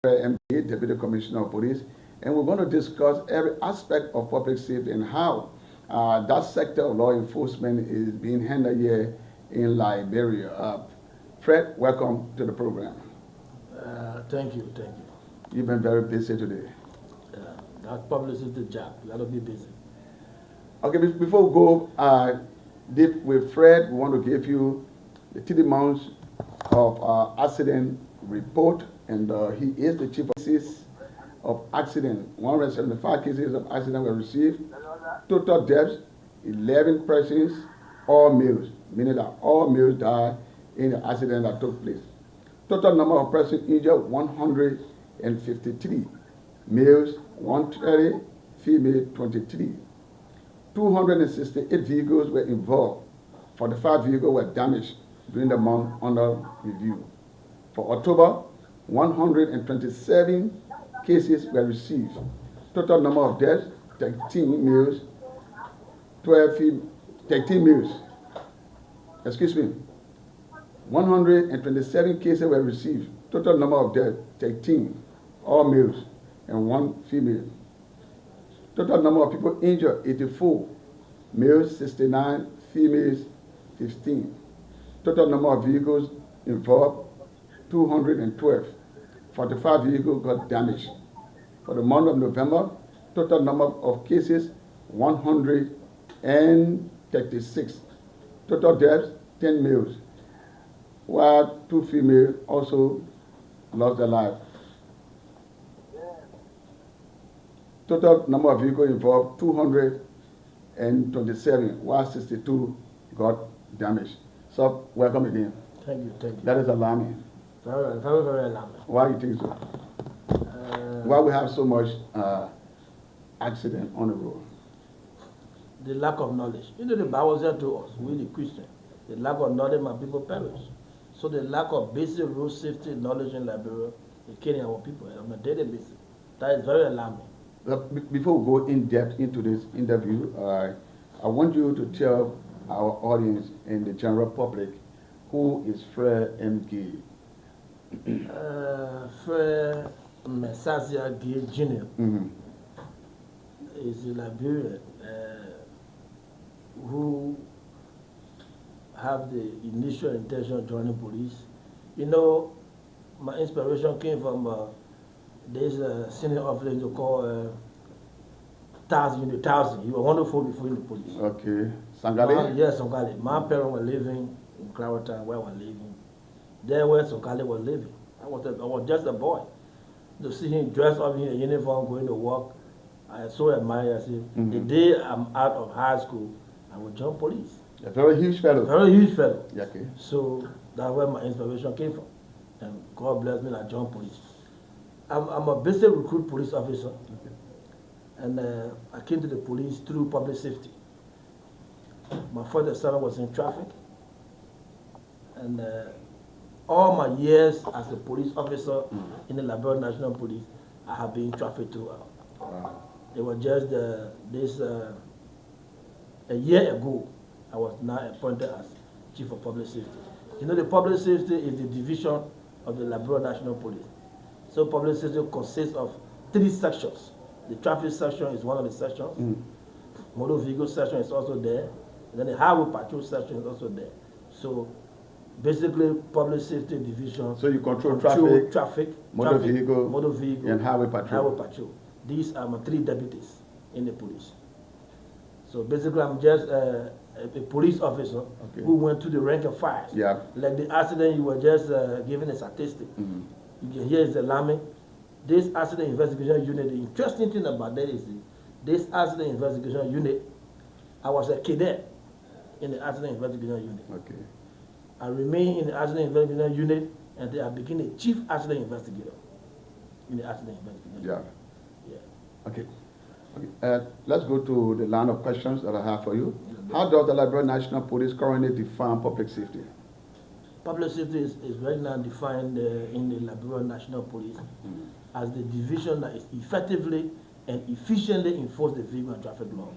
MD, Deputy Commissioner of Police, and we're going to discuss every aspect of public safety and how that sector of law enforcement is being handled here in Liberia. Fred, welcome to the program. Thank you. You've been very busy today. That publicity job, you got to be busy. Okay, before we go deep with Fred, we want to give you the 3 months of accident report, and he is the chief of accident. 175 cases of accident were received. Total deaths, 11 persons, all males, meaning that all males died in the accident that took place. Total number of persons injured, 153. Males, 130, female, 23. 268 vehicles were involved. 45 vehicles were damaged during the month under review. For October, 127 cases were received. Total number of deaths, 13 males, 13 males. 127 cases were received. Total number of deaths, 13, all males, and 1 female. Total number of people injured, 84. Males, 69, females, 15. Total number of vehicles involved, 212. 45 vehicles got damaged. For the month of November, total number of cases, 136. Total deaths, 10 males, while 2 females also lost their life. Total number of vehicles involved, 227, while 62 got damaged. So, welcome again. Thank you. That is alarming. Very alarming. Why do you think so? Why we have so much accident on the road? The lack of knowledge. The Bible said to us, we the Christians, the lack of knowledge, my people perish. So the lack of basic road safety knowledge in Liberia is killing our people on a daily basis. That is very alarming. Before we go in depth into this interview, I want you to tell our audience and the general public who is Frere M.Gay. Frere Mensassia Gay Jr. Is a Liberian who have the initial intention of joining police. My inspiration came from this senior officer you call Thousand. He was wonderful before in the police. Okay. Sangale? Yes, Sangale. My parents were living in Clarendon where I was living. There where Sangale was living. I was just a boy. To see him dressed up in a uniform going to work, I so admire. I said, the day I'm out of high school, I will join police. A very huge fellow. Very huge fellow. Yeah, okay. So that's where my inspiration came from. And God bless me, I joined police. I'm a basic recruit police officer. Okay. And I came to the police through public safety. My father son was in traffic. And all my years as a police officer in the Liberia National Police, I have been in traffic throughout. Wow. It was just a year ago, I was now appointed as Chief of Public Safety. The public safety is the division of the Liberia National Police. So public safety consists of 3 sections. The traffic section is one of the sections. Motor vehicle section is also there. And then the highway patrol section is also there. So basically, public safety division. So you control traffic, motor vehicle, and highway patrol. These are my 3 deputies in the police. So basically, I'm just a police officer who went to the rank of fire. Yeah. Like the accident, you were just giving a statistic. You can hear it's alarming. This accident investigation unit, the interesting thing about that is this accident investigation unit, I was a cadet in the accident investigation unit. Okay. I remain in the accident investigation unit until I became a chief accident investigator in the accident investigation unit. Yeah. Okay. Let's go to the line of questions that I have for you. How does the Liberia National Police currently define public safety? Public safety is right now defined in the Liberia National Police as the division that is effectively and efficiently enforce the vehicle and traffic law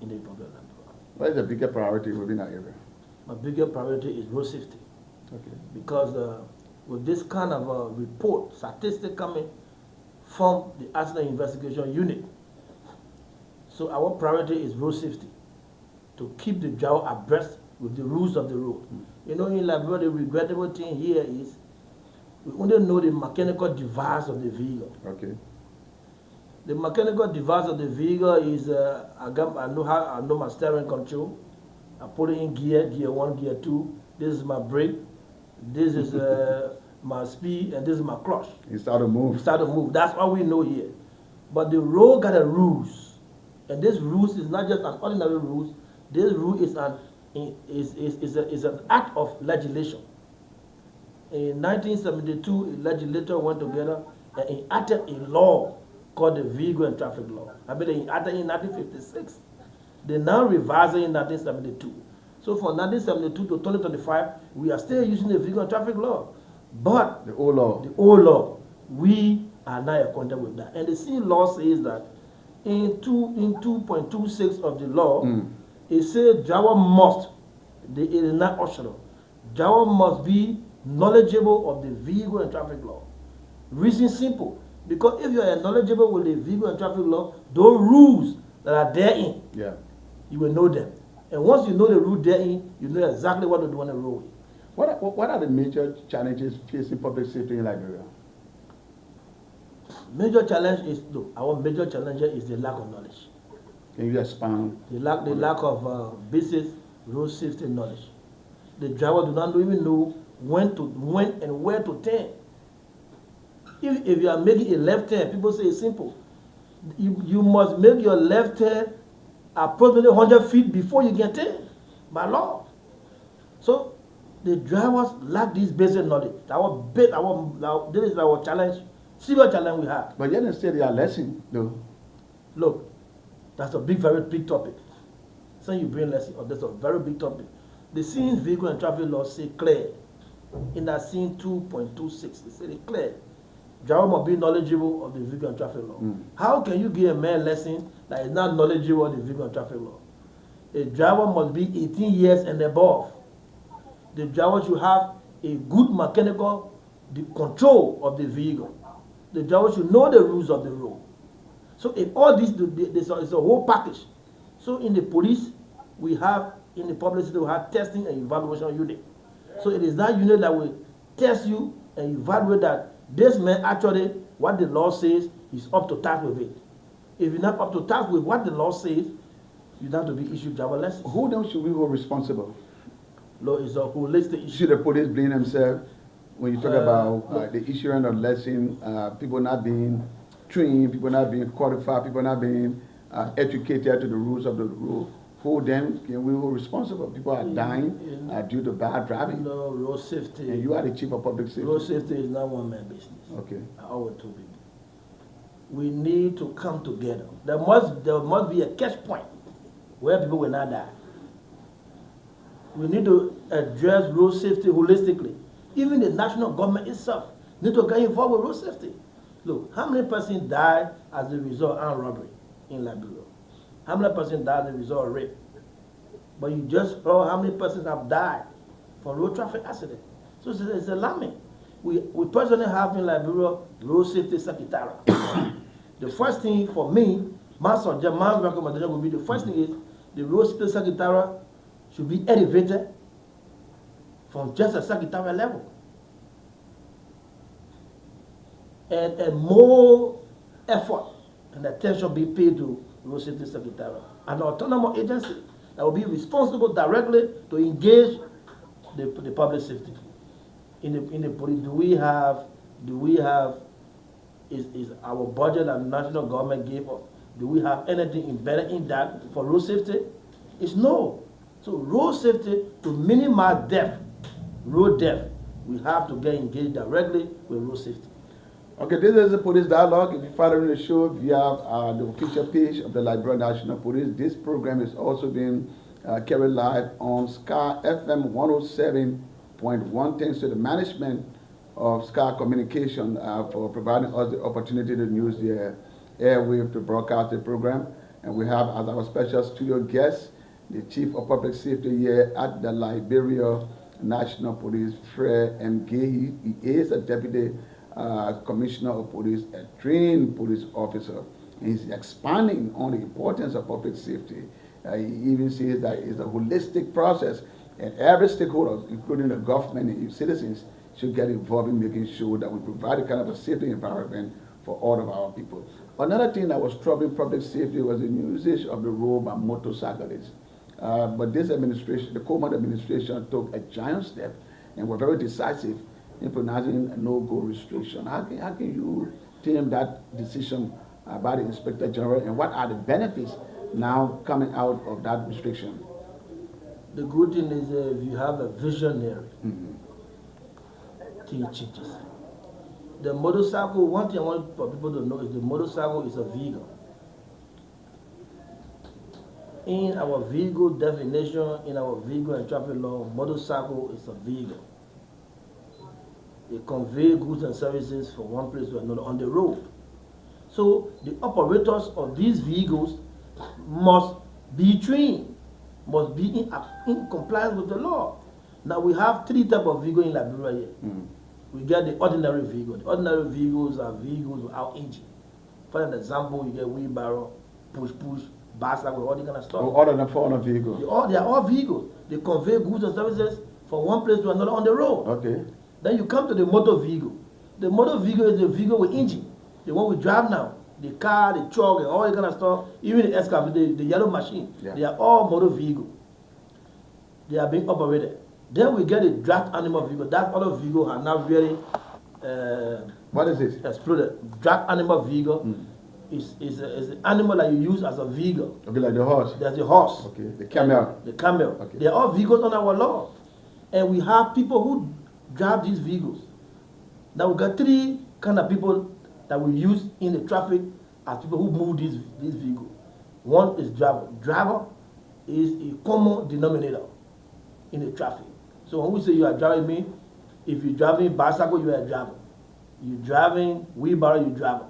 in the Republic of Liberia. What is the bigger priority within that area? My bigger priority is road safety. Okay. Because with this kind of report, statistic coming form the accident investigation unit. So our priority is road safety, to keep the driver abreast with the rules of the road. You know, in Liberia, the regrettable thing here is we only know the mechanical device of the vehicle. Okay. The mechanical device of the vehicle is I know my steering control. I put it in gear 1, gear 2. This is my brake. This is my speed, and this is my clutch. You start to move. You start to move. That's all we know here. But the road got a rules, and this rules is not just an ordinary rules. This rule is an act of legislation. In 1972, a legislature went together and enacted a law called the Vehicle and Traffic Law. I mean, they enacted in 1956. They now revised it in 1972. So from 1972 to 2025, we are still using the Vehicle and Traffic Law. But the old law, we are now acquainted with that. And the same law says that in 2.26 of the law, it says driver must, it is not optional, driver must be knowledgeable of the Vehicle and Traffic Law. Reason simple, because if you are knowledgeable with the Vehicle and Traffic Law, those rules that are therein, you will know them. And once you know the rule therein, you know exactly what to do on the road. What are the major challenges facing public safety in Liberia? Major challenge is, look, our major challenge is the lack of knowledge. Can you expand? The lack of basic road safety knowledge. The driver do not even know when and where to turn. If you are making a left turn, people say it's simple. You must make your left turn approximately 100 feet before you can turn, by law. So the drivers lack this basic knowledge. This is our challenge, serious challenge we have. But yet instead they are lesson, though. Look, that's a very big topic. So you bring lesson, that's a very big topic. The scene Vehicle and Traffic Law say clear. In that scene 2.26, it said it clear. Driver must be knowledgeable of the Vehicle and Traffic Law. How can you give a man lesson that is not knowledgeable of the Vehicle and Traffic Law? A driver must be 18 years and above. The driver should have a good mechanical control of the vehicle. The driver should know the rules of the road. So if all this, it's a whole package. So in the police, we have, in the public sector, we have testing and evaluation unit. So it is that unit that will test you and evaluate that this man actually, what the law says, is up to task with it. If you're not up to task with what the law says, you have to be issued driver license. Who then should we hold responsible? Law is a holistic issue. Should the police blame themselves when you talk about the issuing of lesson, people not being trained, people not being qualified, people not being educated to the rules of the road? Who then can we hold responsible? People are dying due to bad driving. No, road safety. And you are the chief of public safety. Road safety is not one man business. Okay. I always tell people. We need to come together. There must be a catch point where people will not die. We need to address road safety holistically. Even the national government itself need to get involved with road safety. Look, how many persons died as a result of armed robbery in Liberia? How many persons died as a result of rape? But you just heard how many persons have died from road traffic accident. So it's alarming. We personally have in Liberia road safety secretariat. The first thing for me, my recommendation would be, the first thing is the road safety secretariat should be elevated from just a secretariat level. And more effort and attention be paid to road safety secretariat, an autonomous agency that will be responsible directly to engage the public safety. In the police, do we have is our budget and national government gave us, do we have anything embedded in that for road safety? It's no. So road safety, to minimize death, road death, we have to get engaged directly with road safety. Okay, this is the Police Dialogue. If you're following the show via the official page of the Liberia National Police, this program is also being carried live on Sky FM 107.1. Thanks to the management of Sky Communication for providing us the opportunity to use the airwave to broadcast the program. And we have as our special studio guest the Chief of Public Safety here at the Liberia National Police, Fred M. Gehi. He is a Deputy commissioner of police, a trained police officer. He's expanding on the importance of public safety. He even says that it's a holistic process, and every stakeholder, including the government and citizens, should get involved in making sure that we provide a kind of a safety environment for all of our people. Another thing that was troubling public safety was the usage of the road by motorcyclists. But this administration, the Coleman administration, took a giant step and were very decisive in pronouncing a no-go restriction. How can you term that decision by the Inspector General, and what are the benefits now coming out of that restriction? The good thing is if you have a visionary, thing changes. The motorcycle, one thing I want for people to know is the motorcycle is a vehicle. In our vehicle definition, in our vehicle and traffic law, motorcycle is a vehicle. They convey goods and services from one place to another on the road. So the operators of these vehicles must be trained, must be in compliance with the law. Now we have three types of vehicles in Liberia here. We get the ordinary vehicle. The ordinary vehicles are vehicles without engine. For an example, you get wheelbarrow, push, bicycle, all that kind of stuff. All of them fall on a vehicle. They are all vehicles. They convey goods and services from one place to another on the road. Okay. Then you come to the motor vehicle. The motor vehicle is a vehicle with engine. The one we drive now. The car, the truck, and all that kind of stuff. Even the excavator, the yellow machine. Yeah. They are all motor vehicles. They are being operated. Then we get a draft animal vehicle. That other vehicle are now really what is it? Exploded. Draft animal vehicle is an animal that you use as a vehicle. Okay, like the horse. There's the horse. Okay, the camel. The camel. Okay. They are all vehicles on our law. And we have people who drive these vehicles. Now we got three kind of people that we use in the traffic as people who move these vehicles. One is driver. Driver is a common denominator in the traffic. So when we say you are driving me, if you're driving bicycle, you are a driver. You're driving wheelbarrow, you're a driver.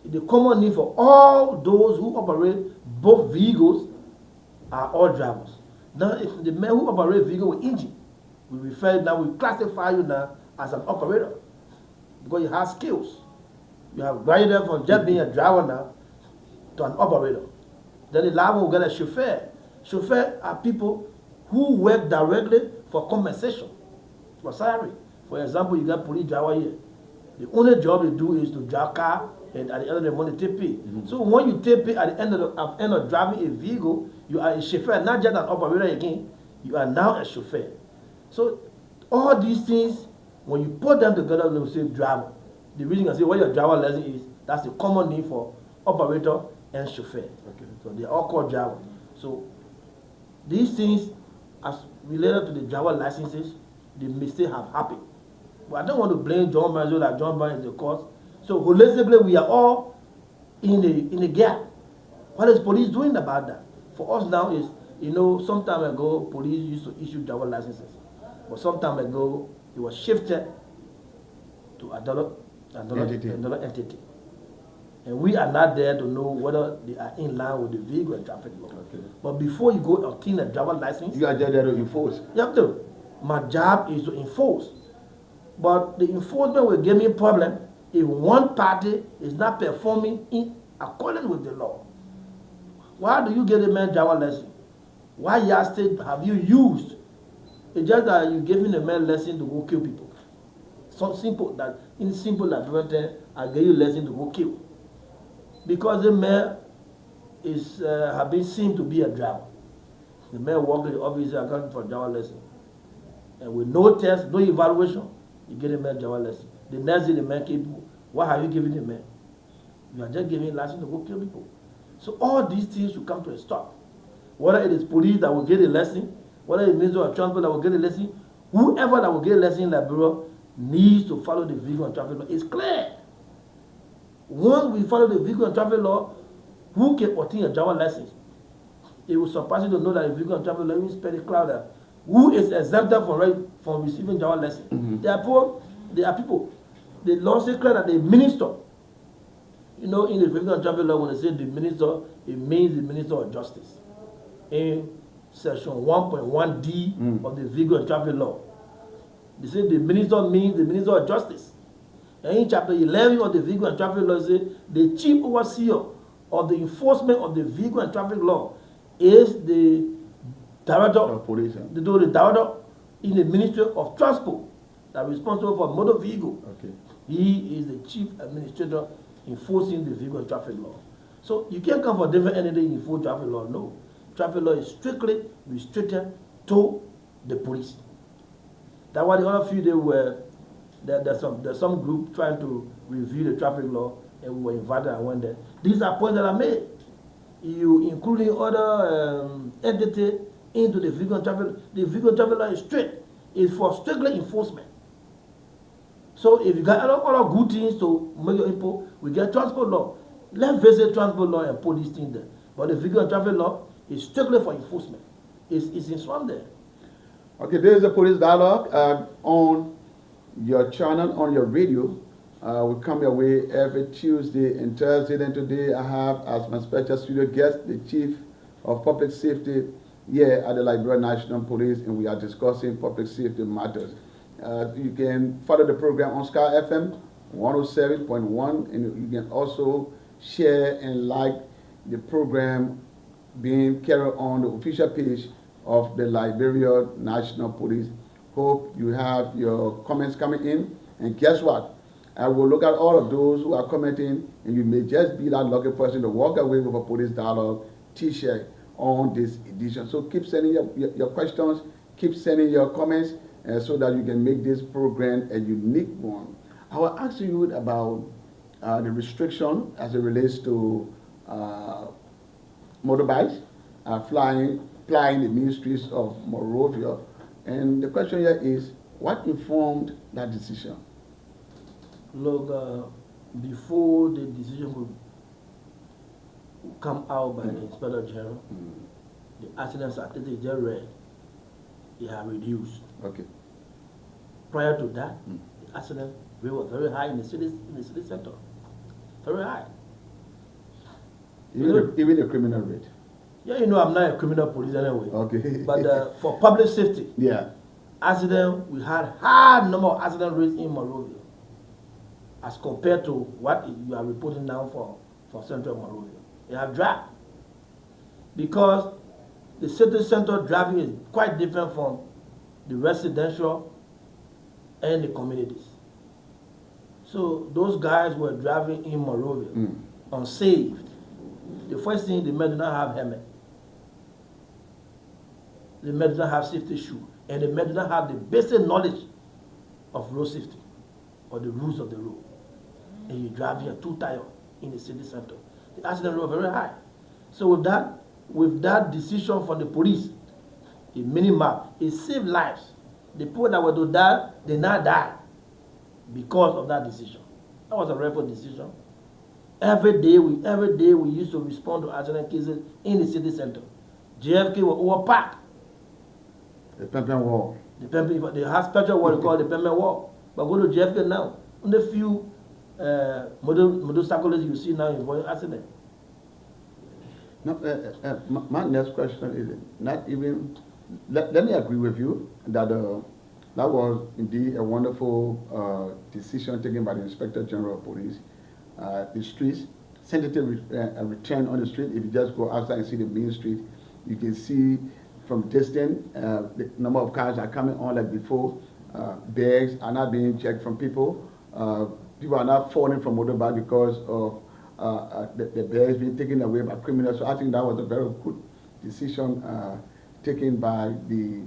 The common name for all those who operate both vehicles are all drivers. Now, if the men who operate vehicle with engine, we classify you now as an operator because you have skills. You have graduated from just being a driver now to an operator. Then the last one will get a chauffeur. Chauffeur are people who work directly for compensation, for salary. For example, you got police driver here. The only job they do is to drive car, and at the end of the month they take pay. So when you take pay at the end of driving a vehicle, you are a chauffeur, not just an operator again. You are now a chauffeur. So all these things, when you put them together, they will say driver. The reason I say what your driver lesson is, that's the common name for operator and chauffeur. Okay. So they are all called driver. So these things, as related to the driver licenses, the mistake have happened. But I don't want to blame John Manzo that John Brown is the cause. So holistically, we are all in the gap. What is police doing about that? For us now is, some time ago, police used to issue driver licenses. But some time ago, it was shifted to another entity. And we are not there to know whether they are in line with the vehicle and traffic law. Okay. But before you go obtain a driver license, you are just there to enforce. You have to. My job is to enforce. But the enforcement will give me a problem if one party is not performing in accordance with the law. Why do you get a man driver lesson? Why yardstick have you used? It's just that you're giving a man lesson to go kill people. So simple that I give you lesson to go kill. Because the man is have been seen to be a driver. The man working in the office account for driver lesson. And with no test, no evaluation, you get a man driver lesson. The next day the man kill people. What have you given the man? You are just giving license to go kill people. So all these things should come to a stop. Whether it is police that will get a lesson, whether it is Minister of Transport that will get a lesson, whoever that will get a lesson in that bureau needs to follow the vehicle and traffic law. It's clear. Once we follow the vehicle and traffic law, who can obtain a driver license? It will surprise you to know that the vehicle and traffic law even spell it cloud that who is exempted from receiving driver license. There are people. The law says clear that the minister, in the vehicle and traffic law, when they say the minister, it means the Minister of Justice. In section 1.1D of the vehicle and traffic law, they say the minister means the Minister of Justice. And in chapter 11 of the vehicle and traffic law, say the chief overseer of the enforcement of the vehicle and traffic law is the director, the director in the Ministry of Transport that is responsible for motor vehicle. Okay. He is the chief administrator enforcing the vehicle and traffic law. So you can't come for different entity enforce traffic law. No, traffic law is strictly restricted to the police. That's why the other few days were there's some group trying to review the traffic law, and we were invited. I went there. These are points that are made. You including other entities into the vehicle and traffic. The vehicle and traffic law is strict. It's for strictly enforcement. So if you got other good things to make your input, we get transport law. Let's visit transport law and put these things there. But the vehicle and traffic law is strictly for enforcement. It's in one there. Okay, there is a police dialogue on your channel, on your radio. We come your way every Tuesday and Thursday. And today I have as my special studio guest the Chief of Public Safety here at the Liberia National Police, and we are discussing public safety matters. You can follow the program on Sky FM 107.1, and you can also share and like the program being carried on the official page of the Liberia National Police. Hope you have your comments coming in, and guess what? I will look at all of those who are commenting, and you may just be that lucky person to walk away with a police dialogue t-shirt on this edition. So keep sending your questions, keep sending your comments, so that you can make this program a unique one. I will ask you about the restriction as it relates to motorbikes flying the ministries of Monrovia. And the question here is, what informed that decision? Look, before the decision would come out by the Inspector General, the accident statistics just read, it had reduced. Okay. Prior to that, the accident rate was very high in the city center. Very high. Even the criminal rate? Yeah, you know, I'm not a criminal police anyway. Okay. But for public safety, yeah, accident, we had high number of accident rates in Monrovia as compared to what you are reporting now for Central Monrovia. They have dropped because the city center driving is quite different from the residential and the communities. So those guys were driving in Monrovia unsaved. The first thing, they may not have helmet. They may not have safety shoe, and they may not have the basic knowledge of road safety or the rules of the road. And you drive your two tire in the city center. The accident rate was very high. So with that decision from the police, it minimized, it saved lives. The people that were to die, they not die because of that decision. That was a rifle decision. Every day we used to respond to accident cases in the city center. JFK was overpacked. The Pempen Wall. They have special what they call the Pempen Wall. But go to JFK now, only a few motorcyclists you see now involved in accident. No, my next question is not even. Let me agree with you that that was indeed a wonderful decision taken by the Inspector General of Police. The streets, sensitive return on the street. If you just go outside and see the main street, you can see from distance the number of cars are coming on like before. Bags are not being checked from people. People are not falling from motorbike because of the bags being taken away by criminals. So I think that was a very good decision taken by the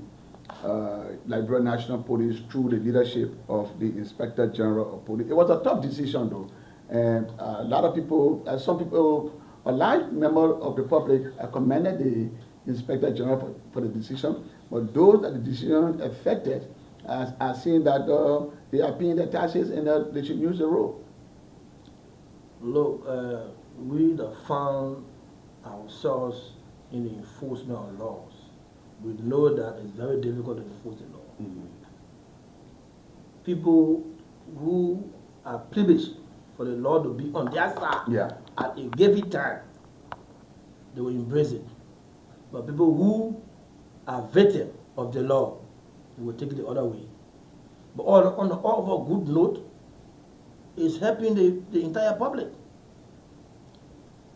Liberia National Police through the leadership of the Inspector General of Police. It was a tough decision though. And a lot of people, some people, a large member of the public commended the Inspector General for the decision, but those that the decision affected are seeing that they are paying their taxes and they should use the road. Look, we have found ourselves in the enforcement of laws. We know that it's very difficult to enforce the law. People who are privileged for the law to be on their side at a given time, they will embrace it. But people who are victims of the law, they will take it the other way. But on a good note, is helping the entire public.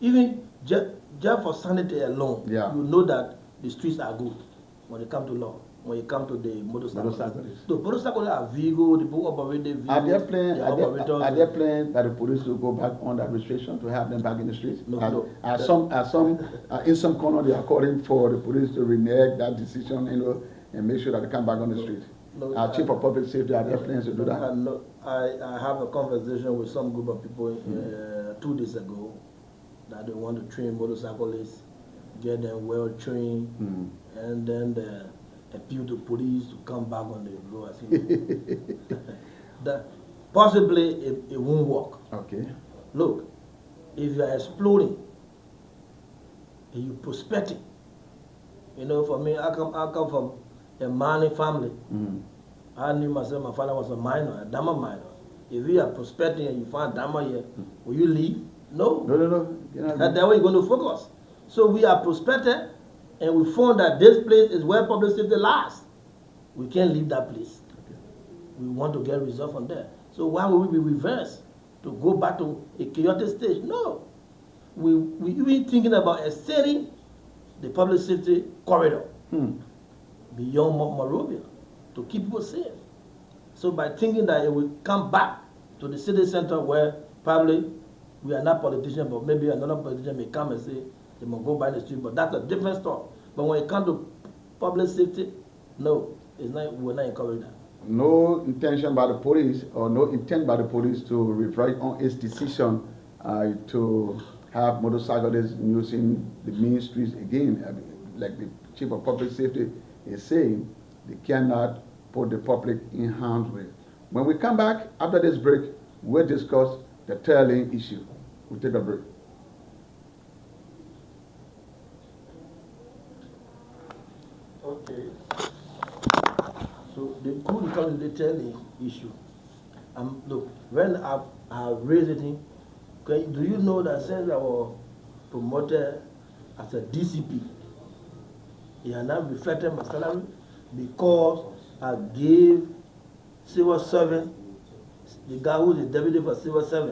Even just for sanity alone, Yeah. you know that the streets are good when it comes to law. When it comes to the motorcyclists. The motorcyclists are vehicle, the people operate the vehicle. Are there plans that the police will go back on the administration to have them back in the streets? No. In some corner they are calling for the police to renege that decision, and make sure that they come back on the street. No, Our chief of public safety, are there plans to do that? I have a conversation with some group of people 2 days ago that they want to train motorcyclists, get them well trained, and then appeal to police to come back on the road. I think that possibly it won't work. Okay. Look, if you are exploring and you prospecting, for me, I come from a mining family. I knew myself, my father was a miner, a diamond miner. If you are prospecting and you find diamond here, will you leave? No. No. That's where you're going to focus. So we are prospecting, and we found that this place is where public safety lasts. We can't leave that place. Okay. We want to get results from there. So why would we be reversed to go back to a chaotic stage? No. We even thinking about extending the public safety corridor beyond Monrovia to keep people safe. So by thinking that it will come back to the city center where probably we are not politicians, but maybe another politician may come and say they must go by the street, but that's a different story. But when it comes to public safety, no, we're not encouraging that. No intention by the police, or no intent by the police to revert on its decision to have motorcyclists using the main streets again. Like the chief of public safety is saying, they cannot put the public in harm's way. When we come back after this break, we'll discuss the tail lane issue. We'll take a break. Okay. So the coup comes the tail lane issue. Look, when I raised it, do you know that since I was promoted as a DCP, he had not reflected my salary because I gave civil servant, the guy who is the deputy for civil servant,